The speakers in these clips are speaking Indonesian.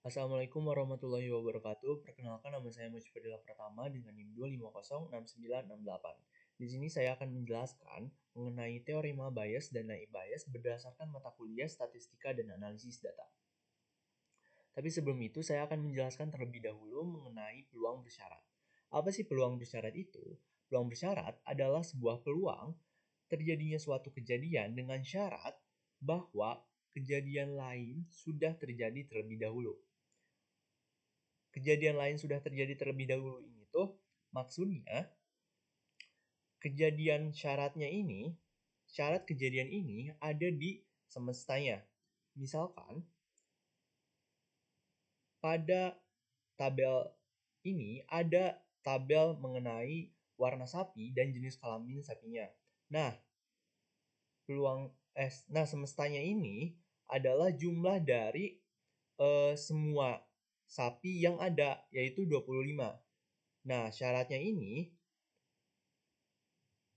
Assalamualaikum warahmatullahi wabarakatuh. Perkenalkan, nama saya Mujibadillah Pratama dengan NIM 2506968. Di sini saya akan menjelaskan mengenai teorema bias dan naive bias berdasarkan mata kuliah Statistika dan Analisis Data. Tapi sebelum itu saya akan menjelaskan terlebih dahulu mengenai peluang bersyarat. Apa sih peluang bersyarat itu? Peluang bersyarat adalah sebuah peluang terjadinya suatu kejadian dengan syarat bahwa kejadian lain sudah terjadi terlebih dahulu. Kejadian lain sudah terjadi terlebih dahulu ini tuh maksudnya syarat kejadian ini ada di semestanya. Misalkan pada tabel ini ada tabel mengenai warna sapi dan jenis kelamin sapinya. Nah, semestanya ini adalah jumlah dari semua sapi yang ada, yaitu 25. Nah, syaratnya ini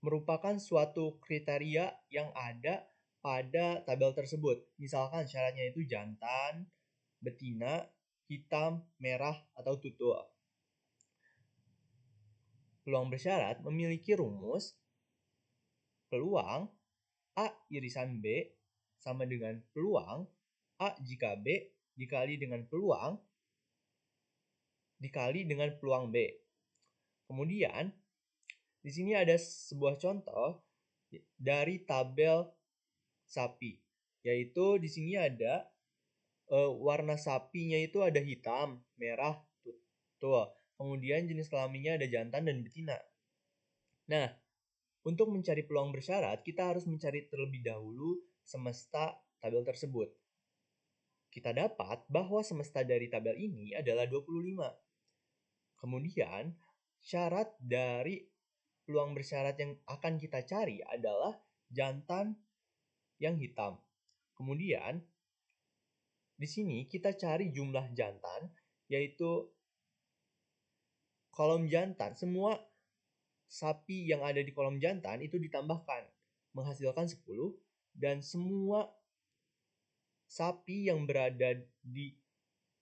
merupakan suatu kriteria yang ada pada tabel tersebut. Misalkan syaratnya itu jantan, betina, hitam, merah, atau tutul. Peluang bersyarat memiliki rumus peluang A irisan B sama dengan peluang A jika B dikali dengan peluang B. Kemudian, di sini ada sebuah contoh dari tabel sapi, yaitu di sini ada warna sapinya itu ada hitam, merah, tutul. Kemudian jenis kelaminnya ada jantan dan betina. Nah, untuk mencari peluang bersyarat, kita harus mencari terlebih dahulu semesta tabel tersebut. Kita dapat bahwa semesta dari tabel ini adalah 25. Kemudian, syarat dari peluang bersyarat yang akan kita cari adalah jantan yang hitam. Kemudian, di sini kita cari jumlah jantan, yaitu kolom jantan. Semua sapi yang ada di kolom jantan itu ditambahkan, menghasilkan 10. Dan semua sapi yang berada di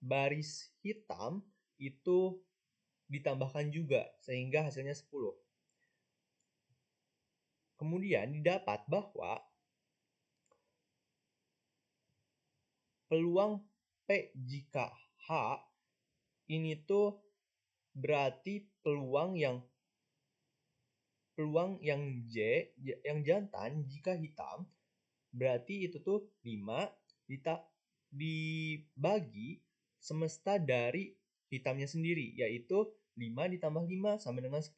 baris hitam itu ditambahkan juga, sehingga hasilnya 10. Kemudian didapat bahwa peluang P jika H ini tuh berarti peluang yang J yang jantan jika hitam berarti itu tuh 5 dibagi semesta dari hitamnya sendiri, yaitu 5 ditambah 5 sama dengan 10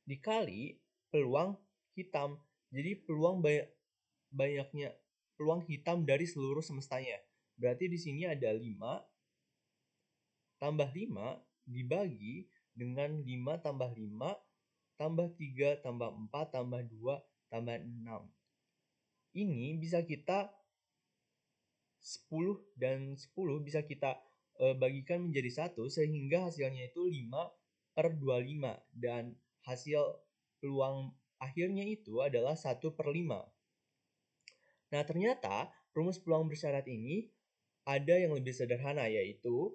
dikali peluang hitam. Jadi peluang hitam dari seluruh semestanya. Berarti di sini ada 5 tambah 5 dibagi dengan 5 tambah 5 tambah 3 tambah 4 tambah 2 tambah 6. Ini bisa kita 10 dan 10 bisa kita bagikan menjadi 1 sehingga hasilnya itu 5/25 dan hasil peluang akhirnya itu adalah 1/5. Nah, ternyata rumus peluang bersyarat ini ada yang lebih sederhana, yaitu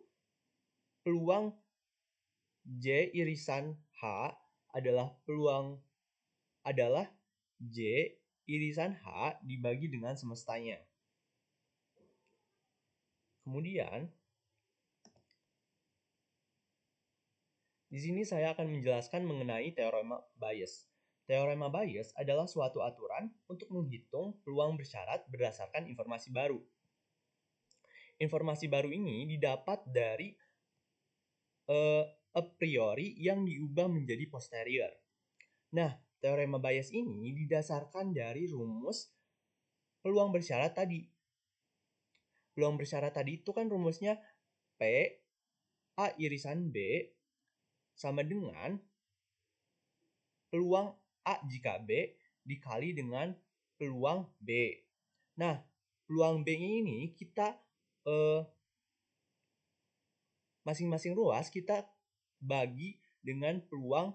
peluang J irisan H adalah J irisan H dibagi dengan semestanya. Kemudian, di sini saya akan menjelaskan mengenai teorema bias. Teorema bias adalah suatu aturan untuk menghitung peluang bersyarat berdasarkan informasi baru. Informasi baru ini didapat dari a priori yang diubah menjadi posterior. Nah, teorema bias ini didasarkan dari rumus peluang bersyarat tadi. Peluang bersyarat tadi itu kan rumusnya P A irisan B sama dengan peluang A jika B dikali dengan peluang B. Nah, peluang B ini kita masing-masing ruas kita bagi dengan peluang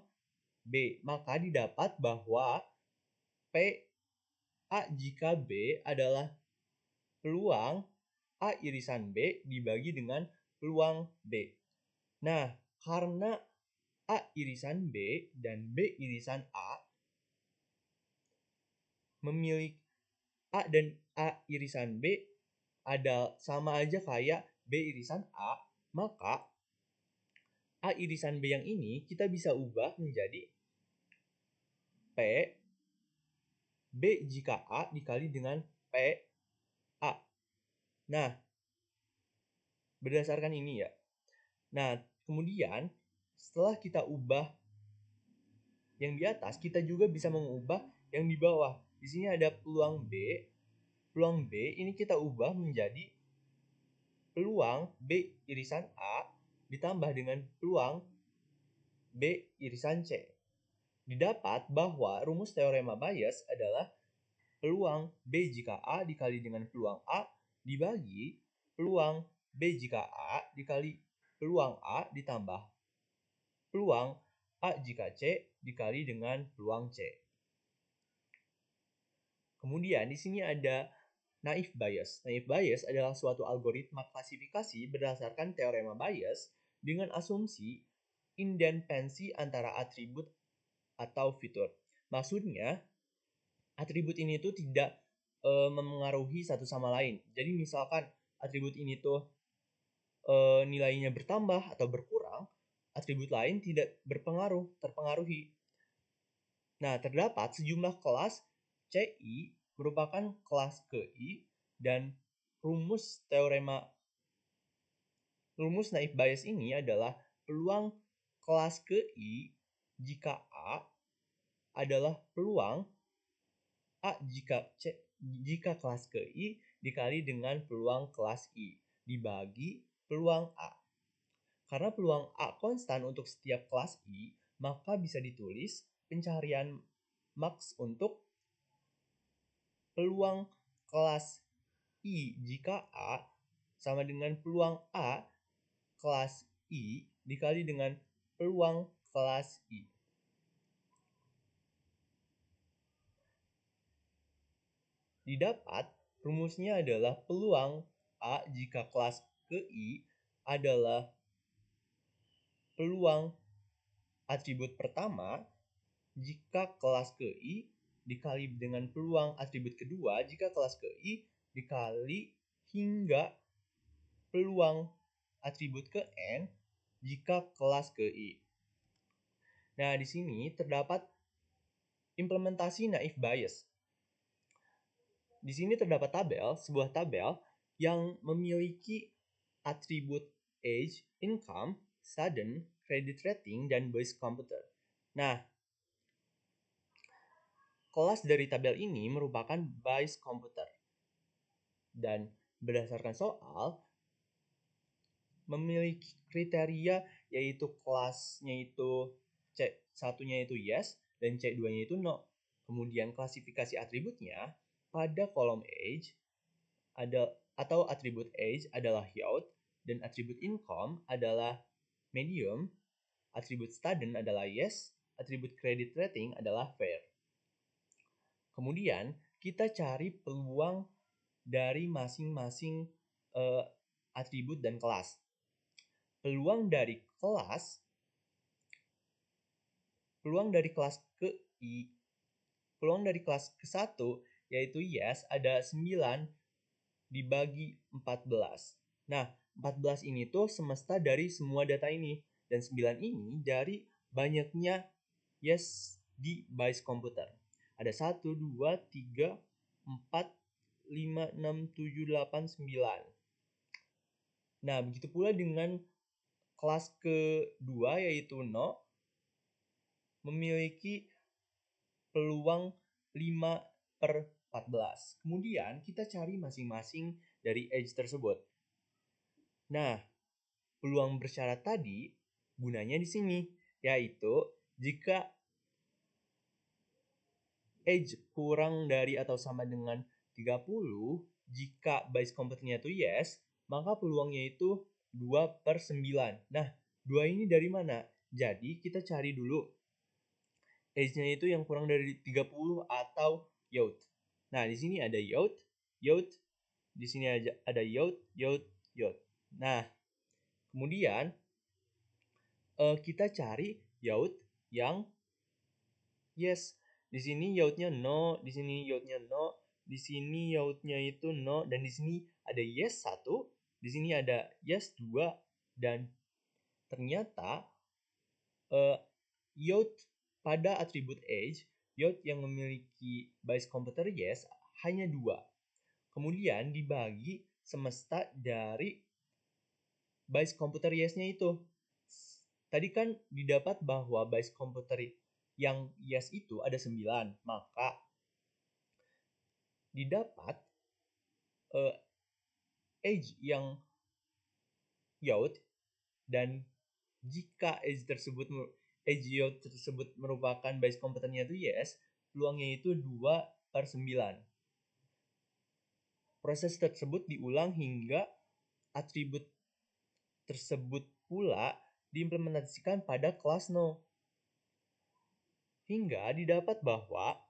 B. Maka didapat bahwa P A jika B adalah peluang A irisan B dibagi dengan peluang B. Nah, karena A irisan B dan B irisan A memiliki A dan A irisan B ada sama aja kayak B irisan A, maka A irisan B yang ini kita bisa ubah menjadi P B jika A dikali dengan P A. Nah, berdasarkan ini ya. Nah, kemudian setelah kita ubah yang di atas, kita juga bisa mengubah yang di bawah. Di sini ada peluang B. Peluang B ini kita ubah menjadi peluang B irisan A ditambah dengan peluang B irisan C. Didapat bahwa rumus teorema Bayes adalah peluang B jika A dikali dengan peluang A dibagi peluang B jika A dikali peluang A ditambah peluang A jika C dikali dengan peluang C. Kemudian di sini ada naive Bayes. Naive Bayes adalah suatu algoritma klasifikasi berdasarkan teorema Bayes dengan asumsi independensi antara atribut atau fitur. Maksudnya, atribut ini tuh tidak memengaruhi satu sama lain. Jadi misalkan atribut ini tuh nilainya bertambah atau berkurang, atribut lain tidak terpengaruhi. Nah, terdapat sejumlah kelas CI merupakan kelas KI dan rumus naive Bayes ini adalah peluang kelas KI jika A adalah peluang A jika kelas KI dikali dengan peluang kelas I dibagi peluang A. Karena peluang A konstan untuk setiap kelas I, maka bisa ditulis pencarian max untuk peluang kelas I jika A sama dengan peluang A kelas I dikali dengan peluang kelas I. Didapat rumusnya adalah peluang A jika kelas KI adalah peluang atribut pertama jika kelas KI dikali dengan peluang atribut kedua jika kelas KI dikali hingga peluang atribut ke N jika kelas KI. Nah, di sini terdapat implementasi naive Bayes. Di sini terdapat sebuah tabel yang memiliki atribut age, income, sudden, credit rating, dan base computer. Nah, kelas dari tabel ini merupakan base computer. Dan berdasarkan soal, memiliki kriteria yaitu kelasnya itu C1-nya itu yes dan C2-nya itu no. Kemudian klasifikasi atributnya pada kolom age atau atribut age adalah youth dan atribut income adalah medium, atribut student adalah yes, atribut credit rating adalah fair. Kemudian kita cari peluang dari masing-masing atribut dan kelas. Peluang dari kelas ke-1 yaitu yes ada 9 dibagi 14. Nah, 14 ini tuh semesta dari semua data ini dan 9 ini dari banyaknya yes di Bayes komputer. Ada 1 2 3 4 5 6 7 8 9. Nah, begitu pula dengan kelas kedua yaitu no memiliki peluang 5/14. Kemudian kita cari masing-masing dari age tersebut. Nah, peluang bersyarat tadi gunanya di sini yaitu jika age kurang dari atau sama dengan 30, jika Bayes komputernya itu yes, maka peluangnya itu 2/9. Nah, 2 ini dari mana? Jadi kita cari dulu age-nya itu yang kurang dari 30 atau youth. Nah, di sini ada youth, Di sini ada yod, yod, yod. Nah, kemudian kita cari yod yang yes. Di sini yodnya no, di sini yodnya no, di sini yodnya itu no, dan di sini ada yes 1, di sini ada yes 2, dan ternyata yod pada atribut age, yod yang memiliki base komputer yes hanya 2. Kemudian dibagi semesta dari base komputer yes-nya itu. Tadi kan didapat bahwa base komputer yang yes itu ada 9, maka didapat age yang yod, dan jika age yod tersebut merupakan base komputernya itu yes, peluangnya itu 2/9. Proses tersebut diulang hingga atribut tersebut pula diimplementasikan pada kelas no. Hingga didapat bahwa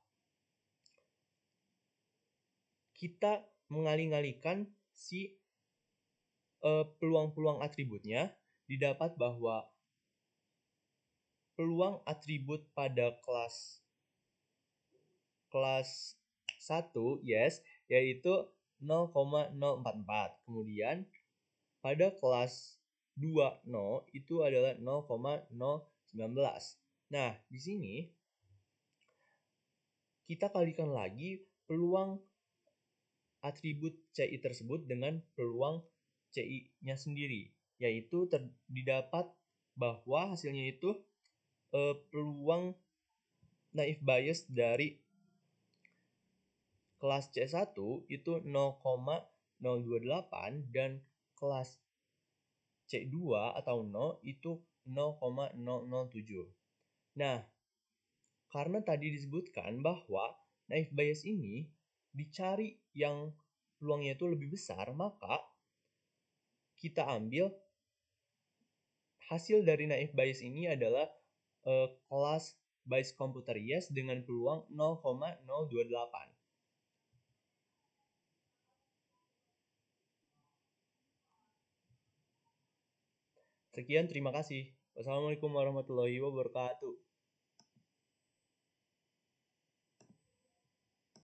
kita mengalih-alihkan si peluang-peluang atributnya. Didapat bahwa peluang atribut pada kelas 1 yes yaitu 0,044. Kemudian pada kelas 2 no itu adalah 0,019. Nah, di sini kita kalikan lagi peluang atribut CI tersebut dengan peluang CI-nya sendiri, yaitu didapat bahwa hasilnya itu peluang naive Bayes dari kelas C1 itu 0,028 dan kelas C2 atau 0 itu 0,007. Nah, karena tadi disebutkan bahwa naive Bayes ini dicari yang peluangnya itu lebih besar, maka kita ambil hasil dari naive Bayes ini adalah kelas base komputer yes dengan peluang 0,028. Sekian, terima kasih. Wassalamualaikum warahmatullahi wabarakatuh.